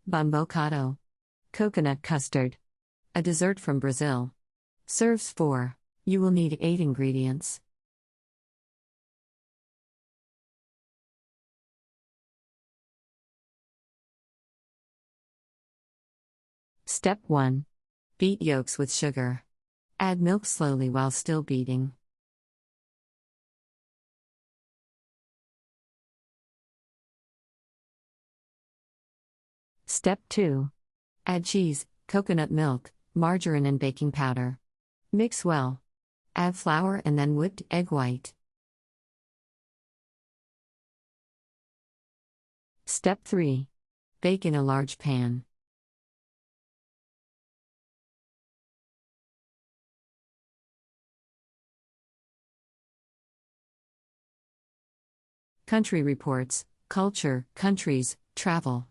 Bombocado. Coconut custard. A dessert from Brazil. Serves 4. You will need 8 ingredients. Step 1. Beat yolks with sugar. Add milk slowly while still beating. Step 2. Add cheese, coconut milk, margarine and baking powder. Mix well. Add flour and then whipped egg white. Step 3. Bake in a large pan. Country reports, culture, countries, travel.